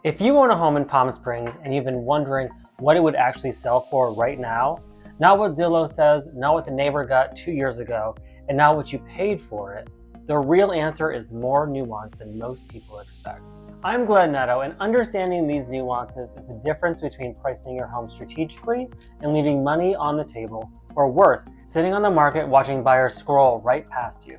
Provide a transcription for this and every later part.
If you own a home in Palm Springs and you've been wondering what it would actually sell for right now, not what Zillow says, not what the neighbor got 2 years ago, and not what you paid for it, the real answer is more nuanced than most people expect. I'm Glen Nadeau, and understanding these nuances is the difference between pricing your home strategically and leaving money on the table, or worse, sitting on the market watching buyers scroll right past you.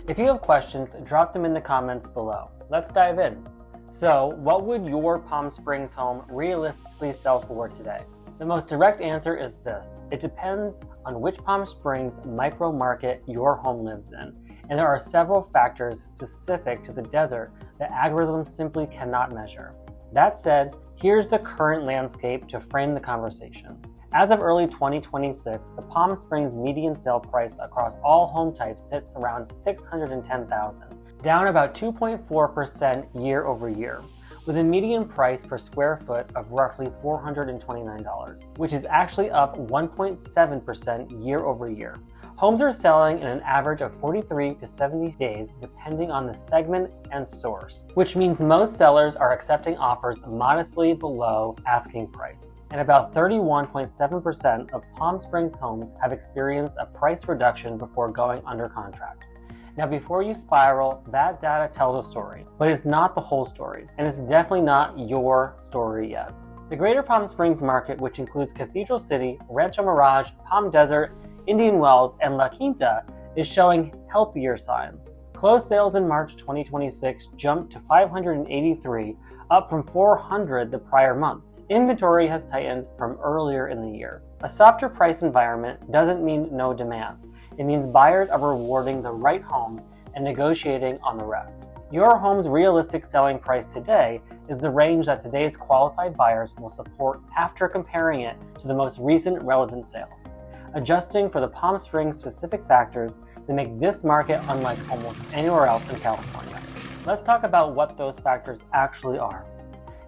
If you have questions, drop them in the comments below. Let's dive in. So, what would your Palm Springs home realistically sell for today? The most direct answer is this. It depends on which Palm Springs micro market your home lives in, and there are several factors specific to the desert that algorithms simply cannot measure. That said, here's the current landscape to frame the conversation. As of early 2026, the Palm Springs median sale price across all home types sits around $610,000, down about 2.4% year over year, with a median price per square foot of roughly $429, which is actually up 1.7% year over year. Homes are selling in an average of 43 to 70 days depending on the segment and source, which means most sellers are accepting offers modestly below asking price. And about 31.7% of Palm Springs homes have experienced a price reduction before going under contract. Now, before you spiral, that data tells a story, but it's not the whole story, and it's definitely not your story yet. The Greater Palm Springs market, which includes Cathedral City, Rancho Mirage, Palm Desert, Indian Wells, and La Quinta, is showing healthier signs. Closed sales in March 2026 jumped to 583, up from 400 the prior month. Inventory has tightened from earlier in the year. A softer price environment doesn't mean no demand. It means buyers are rewarding the right homes and negotiating on the rest. Your home's realistic selling price today is the range that today's qualified buyers will support after comparing it to the most recent relevant sales, adjusting for the Palm Springs specific factors that make this market unlike almost anywhere else in California. Let's talk about what those factors actually are.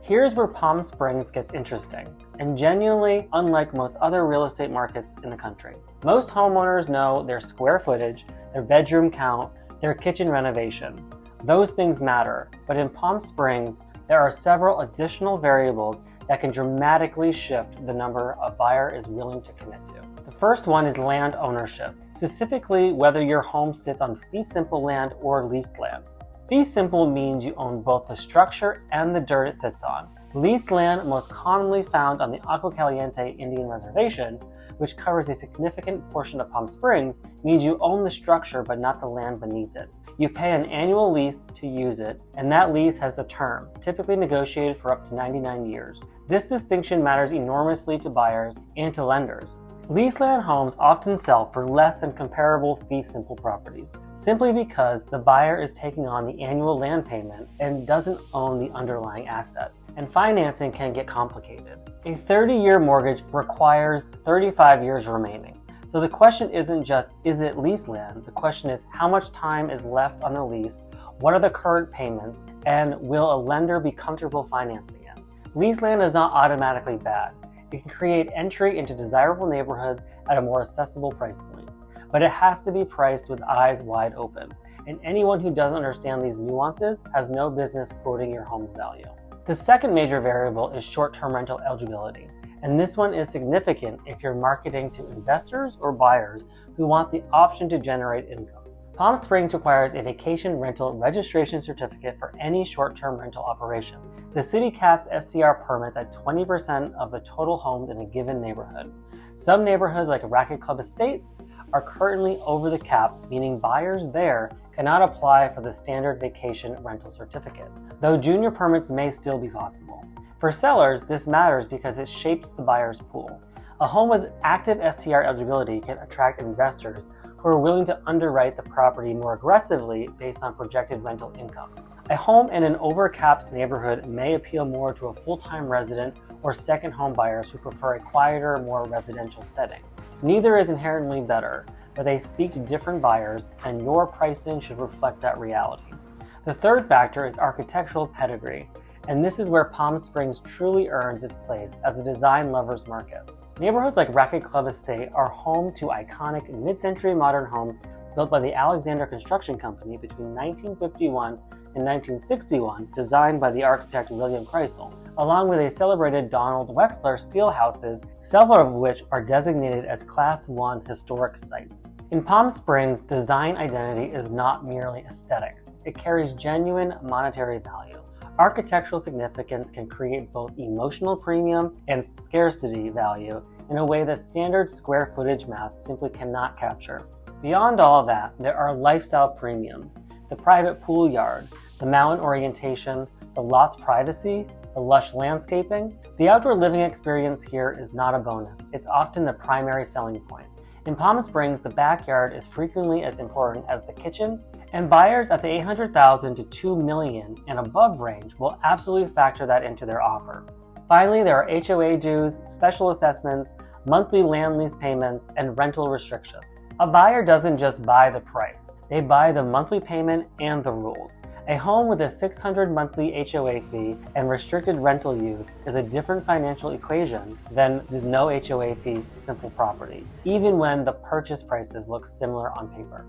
Here's where Palm Springs gets interesting, and genuinely unlike most other real estate markets in the country. Most homeowners know their square footage, their bedroom count, their kitchen renovation. Those things matter, but in Palm Springs, there are several additional variables that can dramatically shift the number a buyer is willing to commit to. The first one is land ownership, specifically whether your home sits on fee simple land or leased land. Fee simple means you own both the structure and the dirt it sits on. Leased land, most commonly found on the Agua Caliente Indian Reservation, which covers a significant portion of Palm Springs, means you own the structure but not the land beneath it. You pay an annual lease to use it, and that lease has a term, typically negotiated for up to 99 years. This distinction matters enormously to buyers and to lenders. Leased land homes often sell for less than comparable fee simple properties, simply because the buyer is taking on the annual land payment and doesn't own the underlying asset. And financing can get complicated. A 30-year mortgage requires 35 years remaining. So the question isn't just, is it leased land? The question is, how much time is left on the lease? What are the current payments? And will a lender be comfortable financing it? Leased land is not automatically bad. It can create entry into desirable neighborhoods at a more accessible price point. But it has to be priced with eyes wide open. And anyone who doesn't understand these nuances has no business quoting your home's value. The second major variable is short-term rental eligibility. And this one is significant if you're marketing to investors or buyers who want the option to generate income. Palm Springs requires a vacation rental registration certificate for any short-term rental operation. The city caps STR permits at 20% of the total homes in a given neighborhood. Some neighborhoods like Racquet Club Estates are currently over the cap, meaning buyers there cannot apply for the standard vacation rental certificate, though junior permits may still be possible. For sellers, this matters because it shapes the buyer's pool. A home with active STR eligibility can attract investors who are willing to underwrite the property more aggressively based on projected rental income. A home in an overcapped neighborhood may appeal more to a full-time resident or second home buyers who prefer a quieter, more residential setting. Neither is inherently better, but they speak to different buyers, and your pricing should reflect that reality. The third factor is architectural pedigree, and this is where Palm Springs truly earns its place as a design lover's market. Neighborhoods like Racquet Club Estate are home to iconic mid-century modern homes built by the Alexander Construction Company between 1951 and 1961, designed by the architect William Krisel, along with a celebrated Donald Wexler steel houses, several of which are designated as Class 1 historic sites. In Palm Springs, design identity is not merely aesthetics. It carries genuine monetary value. Architectural significance can create both emotional premium and scarcity value in a way that standard square footage math simply cannot capture. Beyond all that, there are lifestyle premiums: the private pool yard, the mountain orientation, the lot's privacy, the lush landscaping. The outdoor living experience here is not a bonus. It's often the primary selling point. In Palm Springs, the backyard is frequently as important as the kitchen, and buyers at the $800,000 to $2 million and above range will absolutely factor that into their offer. Finally, there are HOA dues, special assessments, monthly land lease payments, and rental restrictions. A buyer doesn't just buy the price, they buy the monthly payment and the rules. A home with a $600 monthly HOA fee and restricted rental use is a different financial equation than the no HOA fee simple property, even when the purchase prices look similar on paper.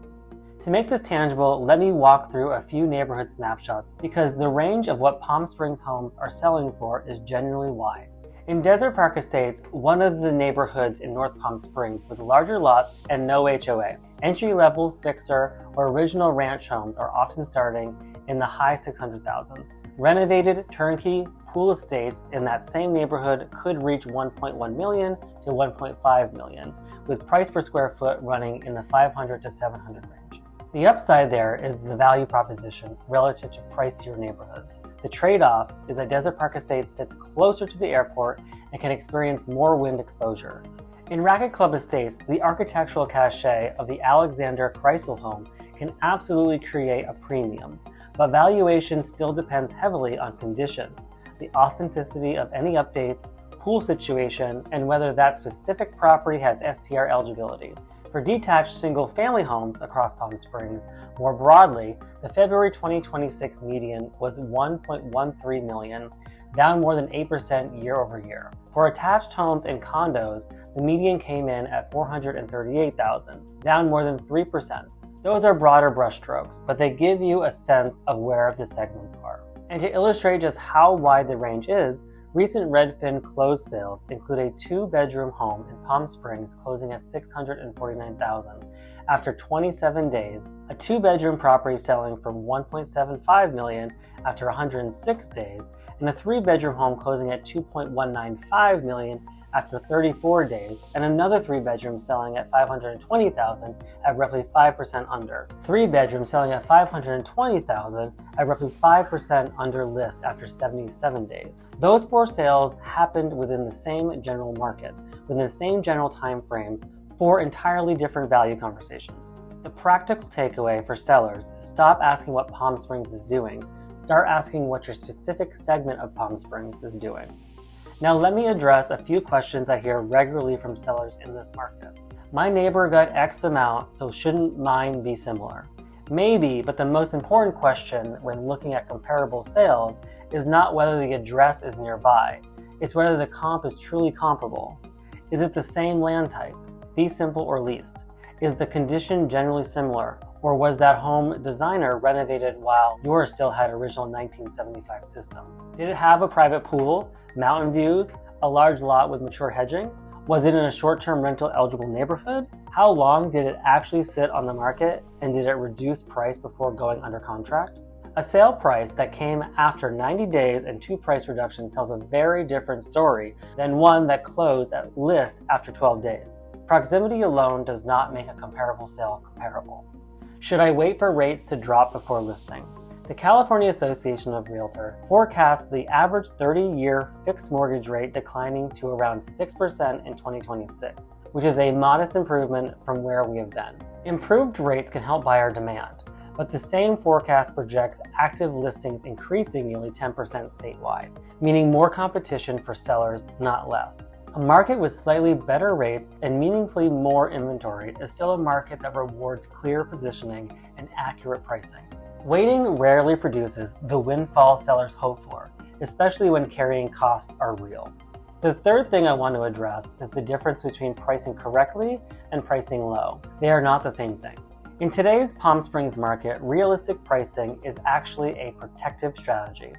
To make this tangible, let me walk through a few neighborhood snapshots because the range of what Palm Springs homes are selling for is genuinely wide. In Desert Park Estates, one of the neighborhoods in North Palm Springs with larger lots and no HOA, entry-level, fixer, or original ranch homes are often starting in the high 600,000s. Renovated, turnkey, pool estates in that same neighborhood could reach $1.1 million to $1.5 million, with price per square foot running in the $500 to $700 range. The upside there is the value proposition relative to pricier neighborhoods. The trade-off is that Desert Park Estates sits closer to the airport and can experience more wind exposure. In Racquet Club Estates, the architectural cachet of the Alexander Krisel home can absolutely create a premium, but valuation still depends heavily on condition, the authenticity of any updates, pool situation, and whether that specific property has STR eligibility. For detached single-family homes across Palm Springs, more broadly, the February 2026 median was $1.13 million, down more than 8% year over year. For attached homes and condos, the median came in at $438,000, down more than 3%. Those are broader brushstrokes, but they give you a sense of where the segments are. And to illustrate just how wide the range is, recent Redfin closed sales include a 2-bedroom home in Palm Springs closing at $649,000 after 27 days, a 2-bedroom property selling for $1.75 million after 106 days, and a 3-bedroom home closing at $2.195 million after 34 days, and another 3-bedroom selling at $520,000 at roughly 5% under. 3-bedroom selling at $520,000 at roughly 5% under list after 77 days. Those 4 sales happened within the same general market, within the same general time frame, 4 entirely different value conversations. The practical takeaway for sellers is stop asking what Palm Springs is doing, start asking what your specific segment of Palm Springs is doing. Now let me address a few questions I hear regularly from sellers in this market. My neighbor got X amount, so shouldn't mine be similar? Maybe, but the most important question when looking at comparable sales is not whether the address is nearby, it's whether the comp is truly comparable. Is it the same land type, fee simple or leased? Is the condition generally similar, or was that home designer renovated while yours still had original 1975 systems? Did it have a private pool, mountain views, a large lot with mature hedging? Was it in a short-term rental eligible neighborhood? How long did it actually sit on the market, and did it reduce price before going under contract? A sale price that came after 90 days and 2 price reductions tells a very different story than one that closed at list after 12 days. Proximity alone does not make a comparable sale comparable. Should I wait for rates to drop before listing? The California Association of Realtors forecasts the average 30-year fixed mortgage rate declining to around 6% in 2026, which is a modest improvement from where we have been. Improved rates can help buyer demand, but the same forecast projects active listings increasing nearly 10% statewide, meaning more competition for sellers, not less. A market with slightly better rates and meaningfully more inventory is still a market that rewards clear positioning and accurate pricing. Waiting rarely produces the windfall sellers hope for, especially when carrying costs are real. The third thing I want to address is the difference between pricing correctly and pricing low. They are not the same thing. In today's Palm Springs market, realistic pricing is actually a protective strategy.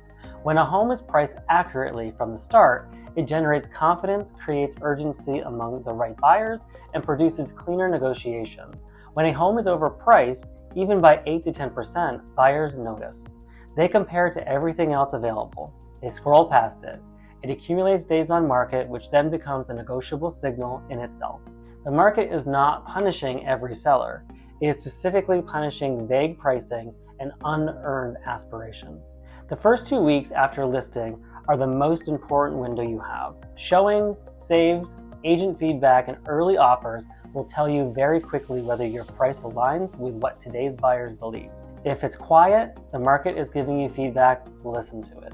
When a home is priced accurately from the start, it generates confidence, creates urgency among the right buyers, and produces cleaner negotiation. When a home is overpriced, even by 8 to 10%, buyers notice. They compare to everything else available. They scroll past it. It accumulates days on market, which then becomes a negotiable signal in itself. The market is not punishing every seller. It is specifically punishing vague pricing and unearned aspiration. The first 2 weeks after listing are the most important window you have. Showings, saves, agent feedback, and early offers will tell you very quickly whether your price aligns with what today's buyers believe. If it's quiet, the market is giving you feedback, listen to it.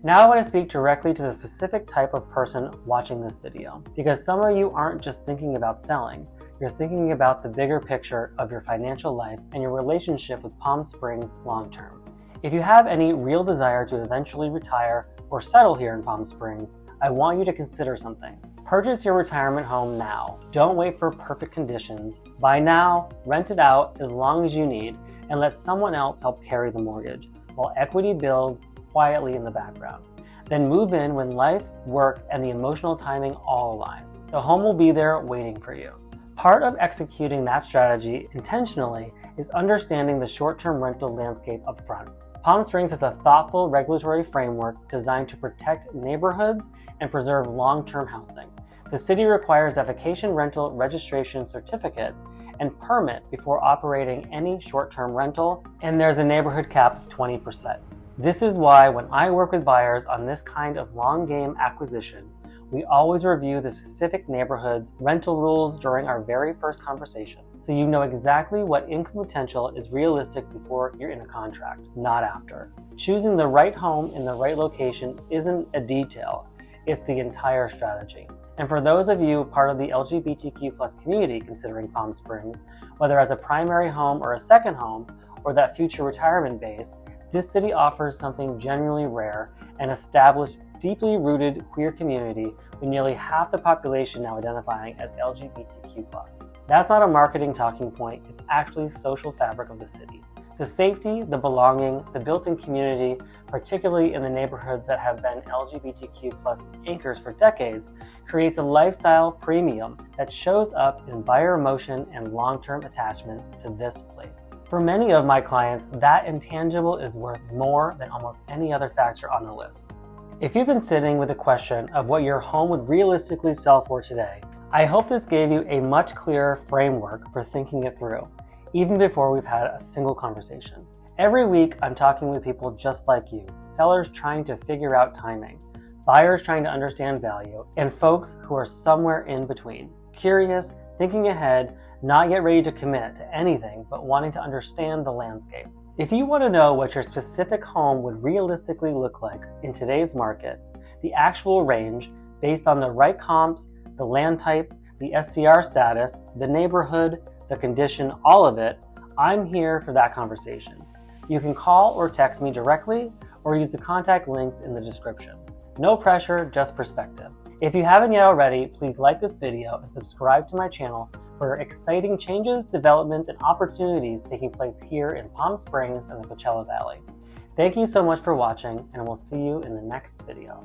Now I want to speak directly to the specific type of person watching this video, because some of you aren't just thinking about selling, you're thinking about the bigger picture of your financial life and your relationship with Palm Springs long term. If you have any real desire to eventually retire or settle here in Palm Springs, I want you to consider something. Purchase your retirement home now. Don't wait for perfect conditions. Buy now, rent it out as long as you need, and let someone else help carry the mortgage, while equity builds quietly in the background. Then move in when life, work, and the emotional timing all align. The home will be there waiting for you. Part of executing that strategy intentionally is understanding the short-term rental landscape up front. Palm Springs has a thoughtful regulatory framework designed to protect neighborhoods and preserve long-term housing. The city requires a vacation rental registration certificate and permit before operating any short-term rental, and there's a neighborhood cap of 20%. This is why when I work with buyers on this kind of long game acquisition, we always review the specific neighborhood's rental rules during our very first conversation, so you know exactly what income potential is realistic before you're in a contract, not after. Choosing the right home in the right location isn't a detail, it's the entire strategy. And for those of you part of the LGBTQ+ community considering Palm Springs, whether as a primary home or a second home, or that future retirement base, this city offers something genuinely rare, an established, deeply rooted queer community with nearly half the population now identifying as LGBTQ+. That's not a marketing talking point, it's actually social fabric of the city. The safety, the belonging, the built-in community, particularly in the neighborhoods that have been LGBTQ+ anchors for decades, creates a lifestyle premium that shows up in buyer emotion and long-term attachment to this place. For many of my clients, that intangible is worth more than almost any other factor on the list. If you've been sitting with the question of what your home would realistically sell for today, I hope this gave you a much clearer framework for thinking it through, even before we've had a single conversation. Every week, I'm talking with people just like you, sellers trying to figure out timing, buyers trying to understand value, and folks who are somewhere in between, curious, thinking ahead, not yet ready to commit to anything, but wanting to understand the landscape. If you want to know what your specific home would realistically look like in today's market, the actual range based on the right comps, the land type, the STR status, the neighborhood, the condition, all of it, I'm here for that conversation. You can call or text me directly or use the contact links in the description. No pressure, just perspective. If you haven't yet already, please like this video and subscribe to my channel for exciting changes, developments, and opportunities taking place here in Palm Springs and the Coachella Valley. Thank you so much for watching, and we'll see you in the next video.